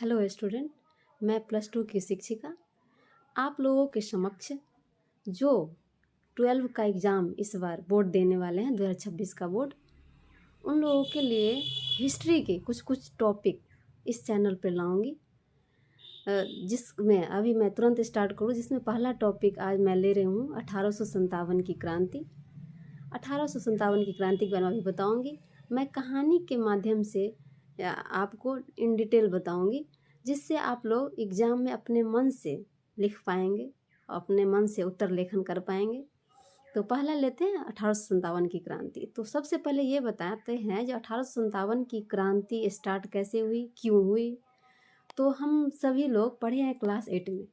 Hello student, मैं +2 की शिक्षिका आप लोगों के समक्ष जो 12 का एग्ज़ाम इस बार बोर्ड देने वाले हैं 2026 का बोर्ड, उन लोगों के लिए हिस्ट्री के कुछ कुछ टॉपिक इस चैनल पर लाऊंगी। जिसमें अभी मैं तुरंत स्टार्ट करूँ, जिसमें पहला टॉपिक आज मैं ले रही हूँ 1857 की क्रांति। 1857 की क्रांति के बारे में अभी बताऊँगी। मैं कहानी के माध्यम से आपको इन डिटेल बताऊँगी, जिससे आप लोग एग्ज़ाम में अपने मन से लिख पाएंगे, अपने मन से उत्तर लेखन कर पाएंगे। तो पहला लेते हैं 1857 की क्रांति। तो सबसे पहले ये बताते हैं जो 1857 की क्रांति स्टार्ट कैसे हुई, क्यों हुई। तो हम सभी लोग पढ़े हैं क्लास 8 में।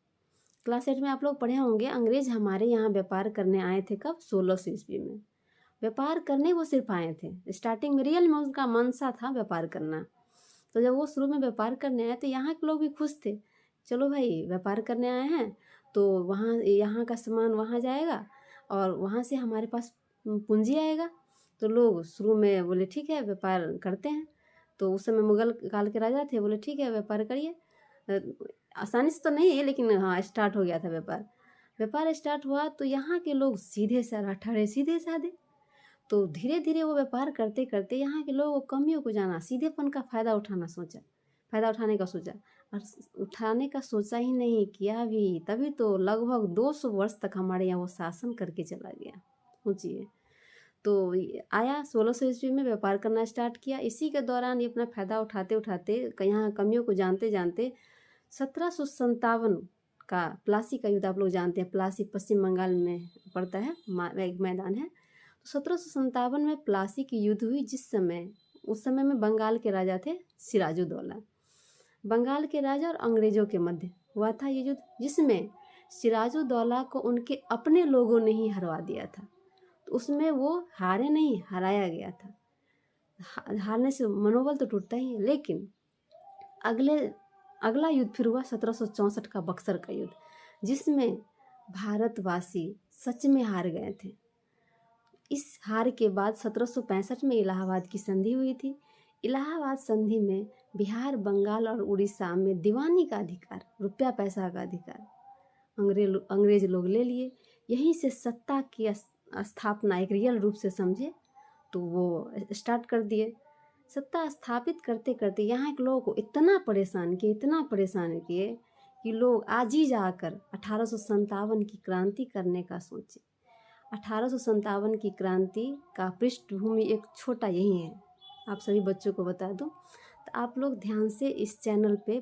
क्लास 8 में आप लोग पढ़े होंगे, अंग्रेज हमारे यहाँ व्यापार करने आए थे कब, 1600 ईस्वी में। व्यापार करने वो सिर्फ आए थे, स्टार्टिंग में रियल में उनका मनसा था व्यापार करना। तो जब वो शुरू में व्यापार करने आए तो यहाँ के लोग भी खुश थे, चलो भाई व्यापार करने आए हैं तो वहाँ यहाँ का सामान वहाँ जाएगा और वहाँ से हमारे पास पूंजी आएगा। तो लोग शुरू में बोले ठीक है व्यापार करते हैं। तो उस समय मुगल काल के राजा थे, बोले ठीक है व्यापार करिए। आसानी से तो नहीं है, लेकिन हाँ स्टार्ट हो गया था व्यापार। व्यापार स्टार्ट हुआ तो यहाँ के लोग सीधे साधे सीधे साधे। तो धीरे धीरे वो व्यापार करते करते यहाँ के लोगों को कमियों को जाना, सीधेपन का फ़ायदा उठाना सोचा, फ़ायदा उठाने का सोचा। और उठाने का सोचा ही नहीं, किया भी। तभी तो लगभग 200 वर्ष तक हमारे यहाँ वो शासन करके चला गया। सोचिए, तो आया 1600 ईस्वी में व्यापार करना स्टार्ट किया। इसी के दौरान ये अपना फ़ायदा उठाते उठाते यहाँ कमियों को जानते जानते 1757 का प्लासी का युद्ध, आप लोग जानते हैं प्लासी पश्चिम बंगाल में पड़ता है, एक मैदान है। तो 1757 में प्लासी की युद्ध हुई, उस समय में बंगाल के राजा थे सिराजुद्दौला। बंगाल के राजा और अंग्रेजों के मध्य हुआ था ये युद्ध, जिसमें सिराजुद्दौला को उनके अपने लोगों ने ही हरवा दिया था। तो उसमें वो हारे नहीं, हराया गया था। हारने से मनोबल तो टूटता ही है। लेकिन अगला युद्ध फिर हुआ 1764 का बक्सर का युद्ध, जिसमें भारतवासी सच में हार गए थे। इस हार के बाद 1765 में इलाहाबाद की संधि हुई थी। इलाहाबाद संधि में बिहार, बंगाल और उड़ीसा में दीवानी का अधिकार, रुपया पैसा का अधिकार अंग्रेज लोग ले लिए। यहीं से सत्ता की स्थापना एक रियल रूप से समझे तो वो स्टार्ट कर दिए। सत्ता स्थापित करते करते यहाँ के लोगों को इतना परेशान किए कि लोग आज ही जाकर 1857 की क्रांति करने का सोचे। 1857 की क्रांति का पृष्ठभूमि एक छोटा यही है, आप सभी बच्चों को बता दूं। तो आप लोग ध्यान से इस चैनल पे